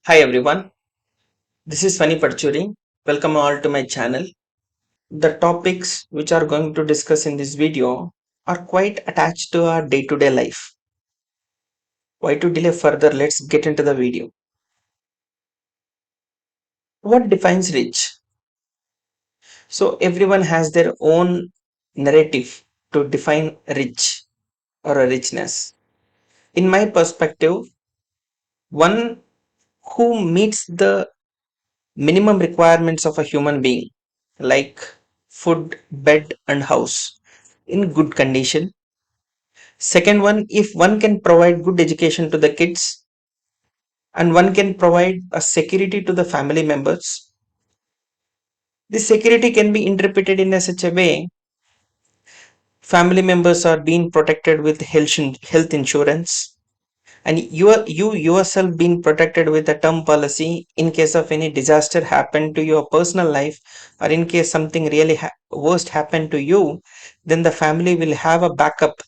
Hi everyone, this is Fani Parchuri. Welcome all to my channel. The topics which are going to discuss in this video are quite attached to our day-to-day life. Why to delay further? Let's get into the video. What defines rich? So everyone has their own narrative to define rich or a richness. In my perspective, one who meets the minimum requirements of a human being like food, bed and house in good condition. Second one, if one can provide good education to the kids and one can provide a security to the family members, this security can be interpreted in a such a way family members are being protected with health insurance, and you yourself being protected with a term policy in case of any disaster happen to your personal life, or in case something really worst happen to you, then the family will have a backup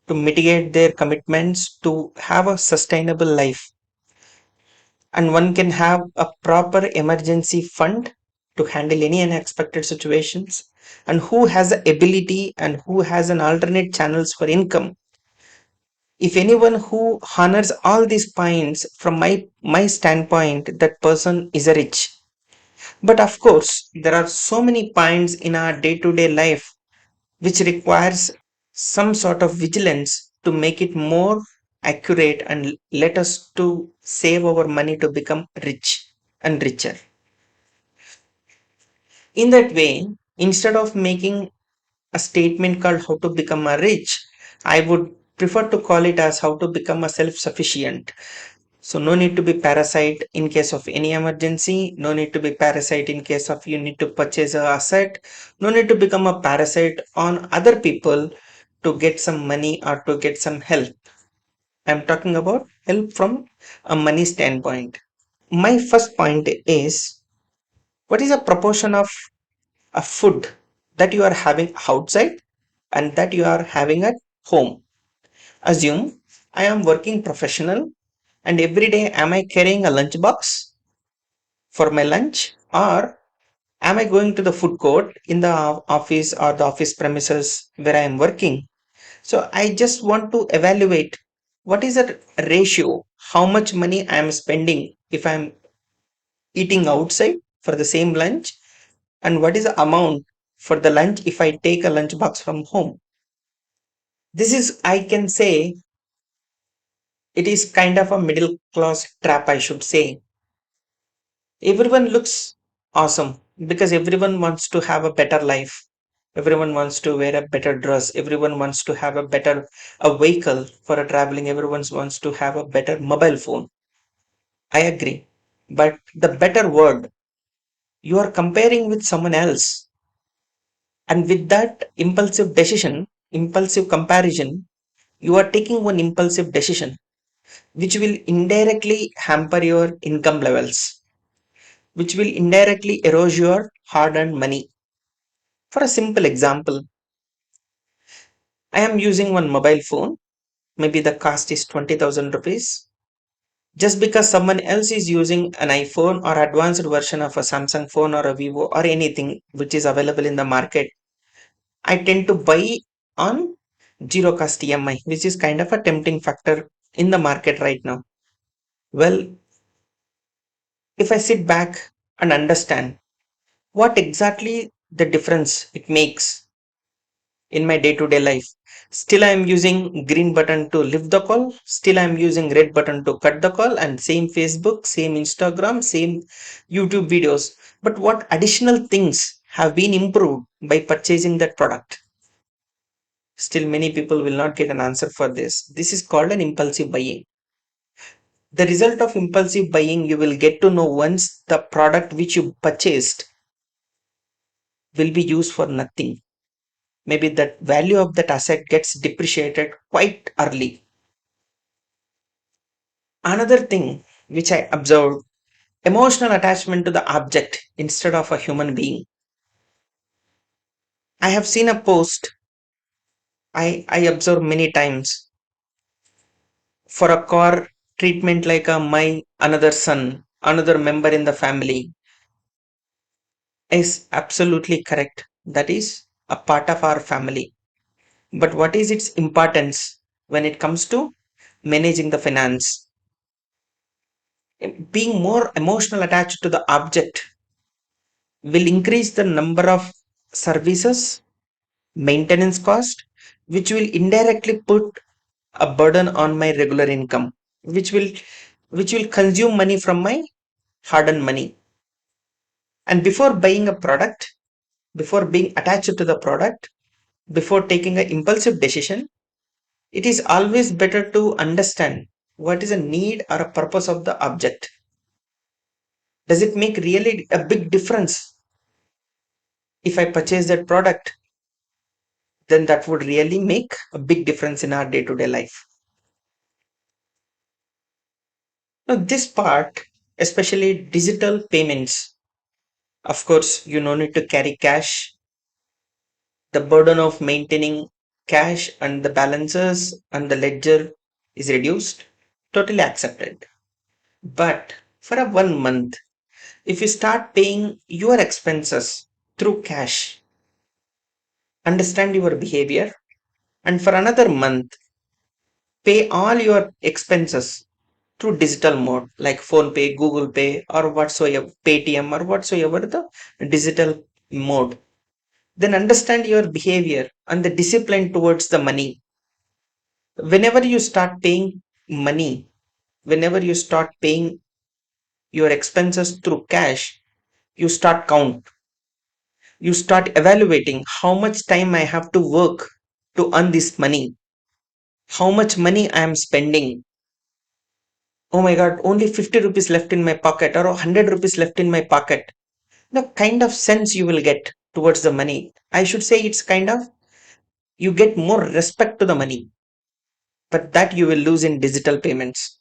to mitigate their commitments to have a sustainable life, and one can have a proper emergency fund to handle any unexpected situations, and who has the ability and who has an alternate channels for income. If anyone who honors all these points, from my standpoint, that person is a rich. But of course there are so many points in our day-to-day life which requires some sort of vigilance to make it more accurate and let us to save our money to become rich and richer. In that way, instead of making a statement called how to become a rich, I would prefer to call it as how to become a self-sufficient. So no need to be parasite in case of any emergency, no need to be parasite in case of you need to purchase a asset, no need to become a parasite on other people to get some money or to get some help. I'm talking about help from a money standpoint. My first point is, what is a proportion of a food that you are having outside and that you are having at home? Assume I am working professional and every day am I carrying a lunch box for my lunch, or am I going to the food court in the office or the office premises where I am working? So I just want to evaluate what is the ratio, how much money I am spending if I am eating outside for the same lunch, and what is the amount for the lunch if I take a lunch box from home. This is, I can say, it is kind of a middle class trap, I should say. Everyone looks awesome because everyone wants to have a better life. Everyone wants to wear a better dress. Everyone wants to have a better a vehicle for a traveling. Everyone wants to have a better mobile phone. I agree. But the better word, you are comparing with someone else. And with that impulsive comparison, you are taking one impulsive decision, which will indirectly hamper your income levels, which will indirectly erode your hard earned money. For a simple example, I am using one mobile phone. Maybe the cost is 20,000 rupees. Just because someone else is using an iPhone or advanced version of a Samsung phone or a Vivo or anything which is available in the market, I tend to buy on zero cost EMI, which is kind of a tempting factor in the market right now. Well, if I sit back and understand what exactly the difference it makes in my day-to-day life. Still I am using green button to lift the call. Still I am using red button to cut the call, and same Facebook, same Instagram, same YouTube videos. But what additional things have been improved by purchasing that product? Still many people will not get an answer for this. This is called an impulsive buying. The result of impulsive buying you will get to know once the product which you purchased will be used for nothing. Maybe that value of that asset gets depreciated quite early. Another thing which I observed, emotional attachment to the object instead of a human being. I have seen a post I observed many times for a car treatment like a my another son, another member in the family is absolutely correct. That is a part of our family. But what is its importance when it comes to managing the finance? Being more emotional attached to the object will increase the number of services, maintenance cost, which will indirectly put a burden on my regular income, which will consume money from my hard-earned money. And before buying a product, before being attached to the product, before taking an impulsive decision, it is always better to understand what is a need or a purpose of the object. Does it make really a big difference if I purchase that product? Then that would really make a big difference in our day-to-day life. Now, this part, especially digital payments, of course, you no need to carry cash. The burden of maintaining cash and the balances and the ledger is reduced. Totally accepted. But for a 1 month, if you start paying your expenses through cash, understand your behavior, and for another month, pay all your expenses through digital mode like phone pay, google pay, or whatsoever, paytm, or whatsoever the digital mode, then understand your behavior and the discipline towards the money. Whenever you start paying money, whenever you start paying your expenses through cash, you start count, you start evaluating how much time I have to work to earn this money, how much money I am spending. Oh my god, only 50 rupees left in my pocket, or 100 rupees left in my pocket. The kind of sense you will get towards the money, I should say, it's kind of, you get more respect to the money, but that you will lose in digital payments.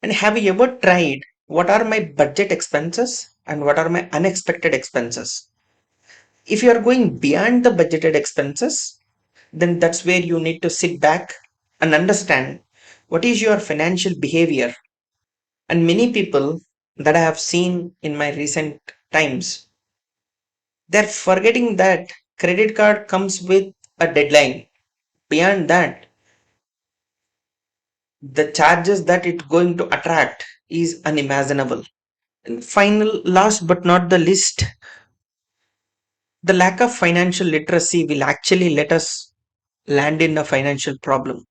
And have you ever tried what are my budget expenses and what are my unexpected expenses? If you are going beyond the budgeted expenses, then that's where you need to sit back and understand what is your financial behavior. And many people that I have seen in my recent times, they're forgetting that credit card comes with a deadline. Beyond that, the charges that it's going to attract is unimaginable. And final, last but not the least, the lack of financial literacy will actually let us land in a financial problem.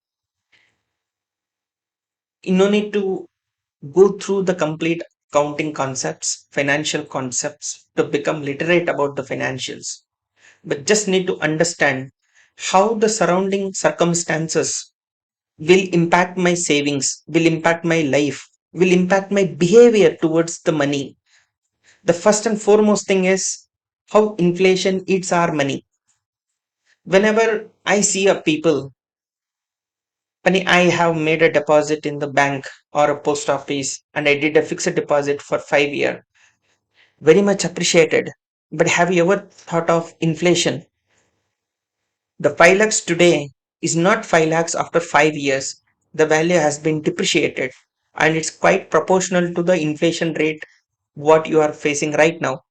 You no need to go through the complete accounting concepts, financial concepts to become literate about the financials, but just need to understand how the surrounding circumstances will impact my savings, will impact my life, will impact my behavior towards the money. The first and foremost thing is how inflation eats our money. Whenever I see a people, when I have made a deposit in the bank or a post office and I did a fixed deposit for 5 years, very much appreciated. But have you ever thought of inflation? The 5 lakhs today is not 5 lakhs after 5 years. The value has been depreciated and it's quite proportional to the inflation rate what you are facing right now.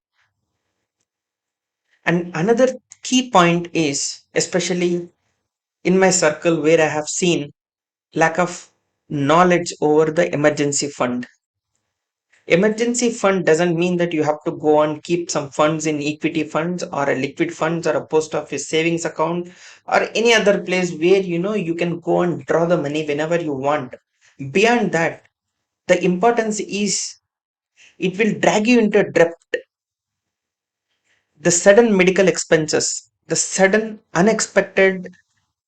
And another key point is, especially in my circle where I have seen lack of knowledge over the emergency fund. Emergency fund doesn't mean that you have to go and keep some funds in equity funds or a liquid funds or a post office savings account or any other place where you can go and draw the money whenever you want. Beyond that, the importance is it will drag you into debt. The sudden medical expenses, the sudden unexpected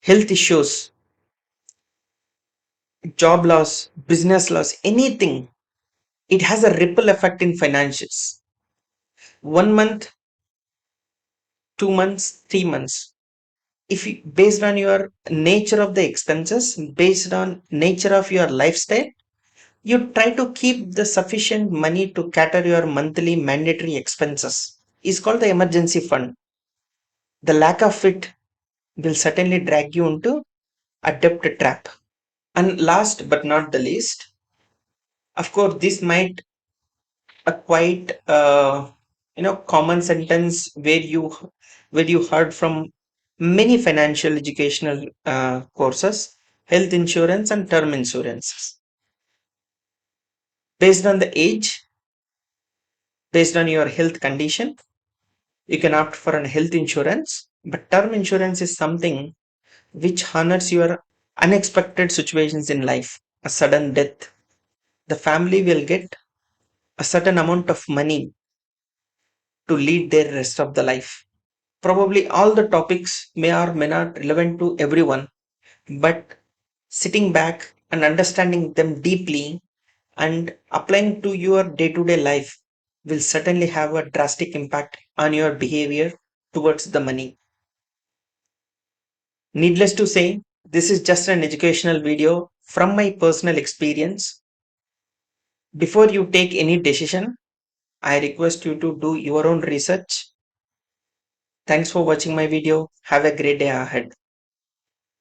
health issues, job loss, business loss, anything, it has a ripple effect in financials. 1 month, 2 months, 3 months. If you, based on your nature of the expenses, based on nature of your lifestyle, you try to keep the sufficient money to cater your monthly mandatory expenses. Is called the emergency fund. The lack of it will certainly drag you into a debt trap. And last but not the least, of course, this might a quite common sentence where you heard from many financial educational courses, health insurance and term insurance. Based on the age, based on your health condition, you can opt for an health insurance. But term insurance is something which honors your unexpected situations in life, a sudden death. The family will get a certain amount of money to lead their rest of the life. Probably all the topics may or may not relevant to everyone, but sitting back and understanding them deeply and applying to your day-to-day life will certainly have a drastic impact on your behavior towards the money. Needless to say, this is just an educational video from my personal experience. Before you take any decision, I request you to do your own research. Thanks for watching my video. Have a great day ahead.